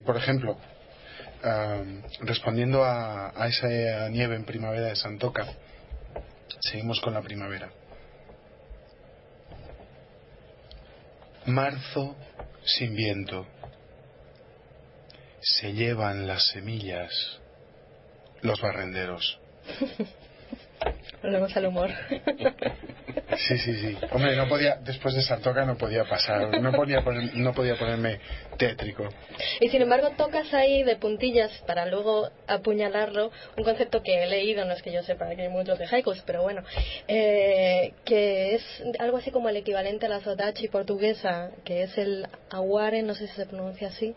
Por ejemplo, respondiendo a esa nieve en primavera de Santoka, seguimos con la primavera. Marzo sin viento. Se llevan las semillas los barrenderos. Volvemos al humor. Sí. Hombre, no podía, después de Santoka no podía pasar, no podía ponerme tétrico. Y sin embargo tocas ahí de puntillas para luego apuñalarlo, un concepto que he leído, no es que yo sepa que hay muchos de haikus, pero bueno, que es algo así como el equivalente a la sodachi portuguesa, que es el aware, no sé si se pronuncia así,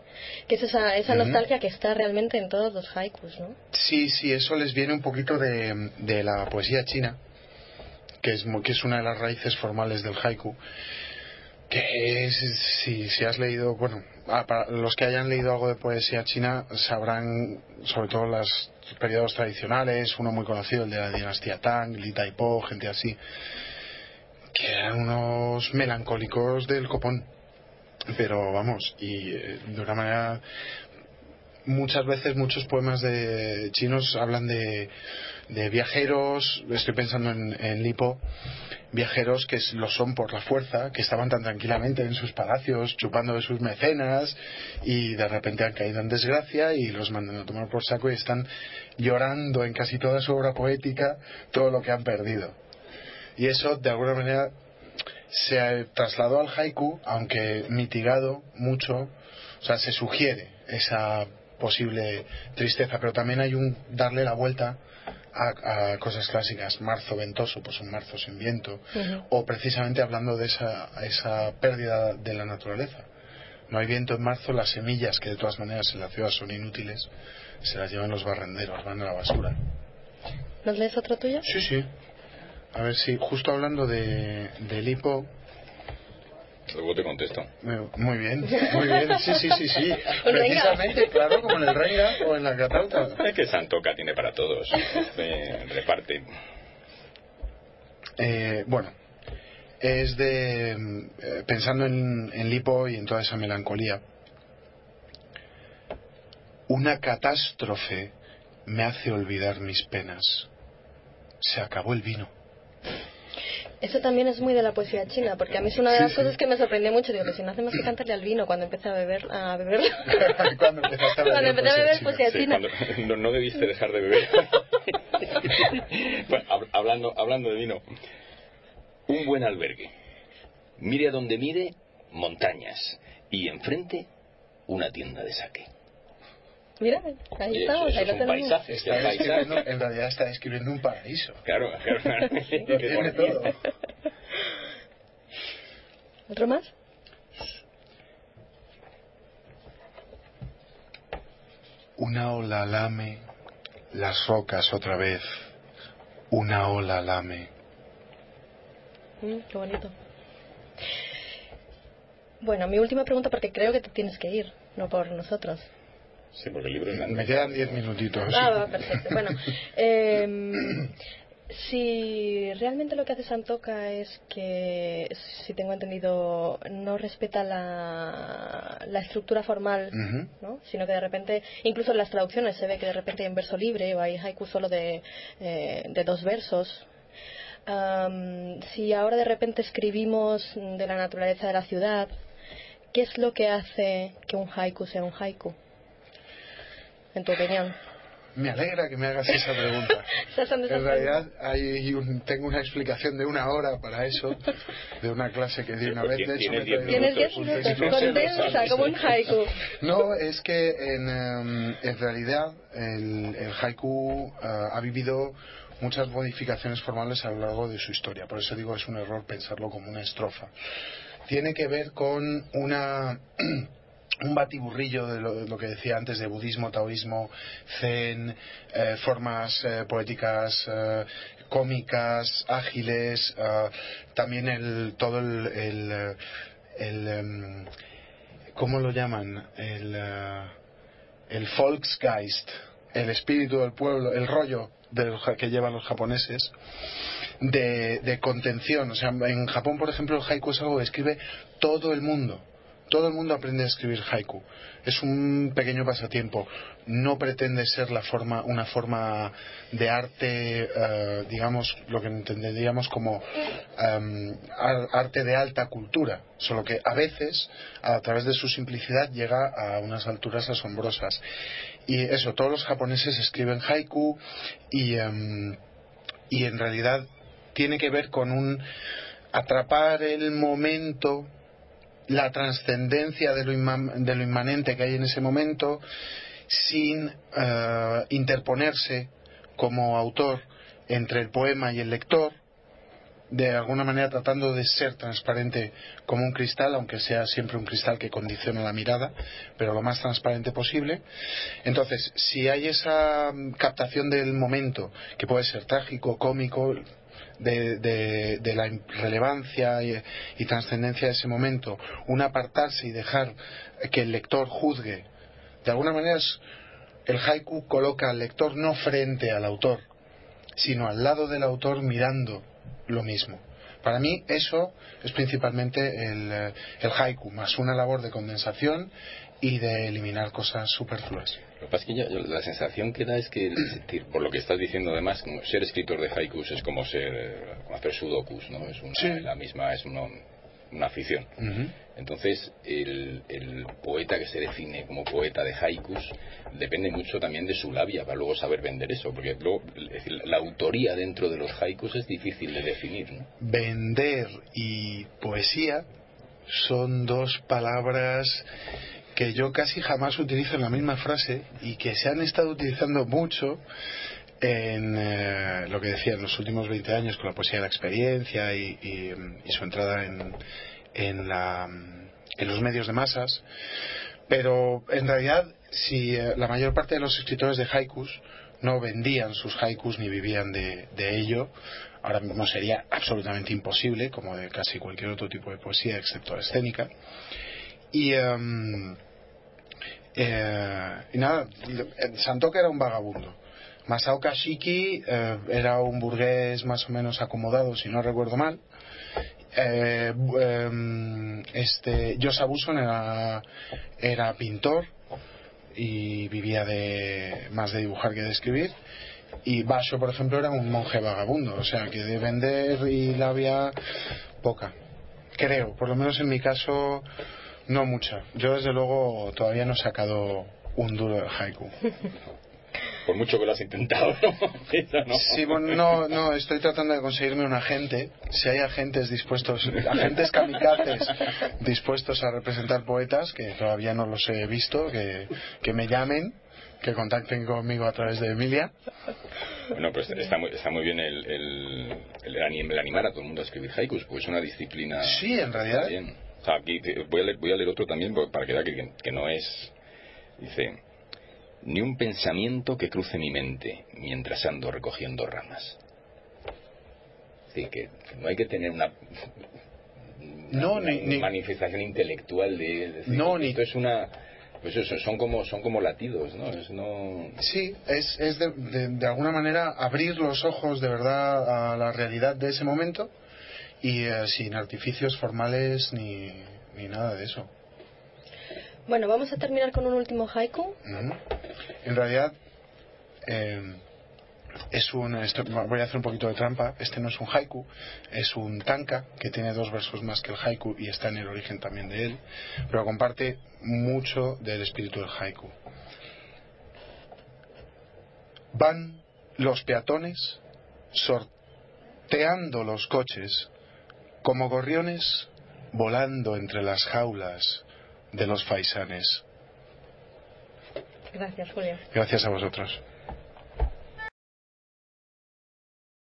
que es esa nostalgia que está realmente en todos los haikus, ¿no? Sí, eso les viene un poquito de la poesía china, que es una de las raíces formales del haiku, que es, si has leído, bueno, para los que hayan leído algo de poesía china sabrán sobre todo los periodos tradicionales, uno muy conocido, el de la dinastía Tang, Li Taipo, gente así, que eran unos melancólicos del copón, pero vamos, y de una manera. Muchas veces muchos poemas de chinos hablan de viajeros, estoy pensando en Lipo, viajeros que lo son por la fuerza, que estaban tan tranquilamente en sus palacios chupando de sus mecenas y de repente han caído en desgracia y los mandan a tomar por saco y están llorando en casi toda su obra poética todo lo que han perdido. Y eso de alguna manera se trasladó al haiku, aunque mitigado mucho, o sea, se sugiere esa posible tristeza, pero también hay un darle la vuelta a cosas clásicas. Marzo ventoso, pues un marzo sin viento, o precisamente hablando de esa pérdida de la naturaleza. No hay viento en marzo, las semillas, que de todas maneras en la ciudad son inútiles, se las llevan los barrenderos, van a la basura. ¿Nos lees otro tuyo? Sí. A ver si, justo hablando de Lipo. Luego te contesto. Muy bien, sí. Precisamente, claro, como en el Renga o en la Catauta. Es que Santoka tiene para todos. Reparte. Bueno, es pensando en Lipo y en toda esa melancolía. Una catástrofe me hace olvidar mis penas. Se acabó el vino. Eso también es muy de la poesía china, porque a mí es una de las cosas que me sorprendió mucho. Digo, que si no hace más que cantarle al vino cuando empecé a beber. Cuando empezaste a beber empecé a beber poesía china. No debiste dejar de beber. Bueno, hablando de vino. Un buen albergue. Mire a donde mire, montañas. Y enfrente, una tienda de sake. Mira, ahí estamos, ahí lo tenemos. Paisaje, en realidad está describiendo un paraíso. Claro. Lo tiene todo. ¿Otro más? Una ola lame las rocas otra vez. Una ola lame. Qué bonito. Bueno, mi última pregunta, porque creo que te tienes que ir, no por nosotros. Sí, porque el libro es grande. Me quedan 10 minutitos. Va, perfecto. Bueno, si realmente lo que hace Santoka es que, si tengo entendido, no respeta la estructura formal, ¿no? Sino que de repente, incluso en las traducciones se ve que de repente hay un verso libre o hay haiku solo de 2 versos. Si ahora de repente escribimos de la naturaleza de la ciudad, ¿qué es lo que hace que un haiku sea un haiku? En tu opinión. Me alegra que me hagas esa pregunta. En realidad tengo una explicación de 1 hora para eso, de una clase que di una vez. De hecho, tienes 10 minutos, condensa como un haiku. No, es que en realidad el haiku ha vivido muchas modificaciones formales a lo largo de su historia. Por eso digo, es un error pensarlo como una estrofa. Tiene que ver con un batiburrillo de lo que decía antes de budismo, taoísmo, zen, formas poéticas cómicas, ágiles, también todo el ¿cómo lo llaman? El Volksgeist, el espíritu del pueblo, el rollo que llevan los japoneses de contención. O sea, en Japón, por ejemplo, el haiku es algo que escribe todo el mundo. todo el mundo aprende a escribir haiku. Es un pequeño pasatiempo. No pretende ser una forma de arte, digamos, lo que entenderíamos como arte de alta cultura. Solo que a veces, a través de su simplicidad, llega a unas alturas asombrosas. Y eso, todos los japoneses escriben haiku y en realidad tiene que ver con atrapar el momento, la trascendencia de lo inmanente que hay en ese momento, sin interponerse como autor entre el poema y el lector, de alguna manera tratando de ser transparente como un cristal, aunque sea siempre un cristal que condiciona la mirada, pero lo más transparente posible. Entonces, si hay esa captación del momento, que puede ser trágico, cómico, de la relevancia y trascendencia de ese momento, un apartarse y dejar que el lector juzgue, de alguna manera el haiku coloca al lector no frente al autor, sino al lado del autor mirando lo mismo. Para mí eso es principalmente el haiku, más una labor de condensación y de eliminar cosas superfluas. Lo que pasa es que la sensación que da es que, por lo que estás diciendo además, como ser escritor de haikus es como hacer sudokus, ¿no? Es una afición. Uh-huh. Entonces, el poeta que se define como poeta de haikus depende mucho también de su labia para luego saber vender eso, porque luego, es decir, la autoría dentro de los haikus es difícil de definir, ¿no? Vender y poesía son dos palabras que yo casi jamás utilizo en la misma frase y que se han estado utilizando mucho en lo que decía en los últimos 20 años con la poesía de la experiencia y su entrada en los medios de masas. Pero en realidad, si la mayor parte de los escritores de haikus no vendían sus haikus ni vivían de ello, ahora mismo sería absolutamente imposible, como de casi cualquier otro tipo de poesía excepto la escénica. Y nada, Santoka era un vagabundo. Masao Kashiki era un burgués más o menos acomodado, si no recuerdo mal. Yosabuson era pintor y vivía más de dibujar que de escribir. Y Basho, por ejemplo, era un monje vagabundo, o sea que de vender y labia poca, creo, por lo menos en mi caso no mucha. Yo desde luego todavía no he sacado un duro de haiku. Por mucho que lo has intentado, ¿no? Sí, bueno, no, estoy tratando de conseguirme un agente. Si hay agentes kamikazes dispuestos a representar poetas, que todavía no los he visto, que me llamen, que contacten conmigo a través de Emilia. Bueno, pues está muy bien el animar a todo el mundo a escribir haikus, pues es una disciplina. Sí, en realidad. Bien. O sea, aquí voy a leer otro también para que vea que no es. Dice: ni un pensamiento que cruce mi mente mientras ando recogiendo ramas. Sí, que no hay que tener una manifestación intelectual de decir, no, esto es una. Pues eso, son como latidos, ¿no? Sí, es de alguna manera abrir los ojos de verdad a la realidad de ese momento y sin artificios formales ni nada de eso. Bueno, vamos a terminar con un último haiku. Uh-huh. En realidad voy a hacer un poquito de trampa. Este no es un haiku, es un tanka que tiene 2 versos más que el haiku y está en el origen también de él, pero comparte mucho del espíritu del haiku. Van los peatones sorteando los coches como gorriones volando entre las jaulas de los faisanes. Gracias, Julio. Gracias a vosotros.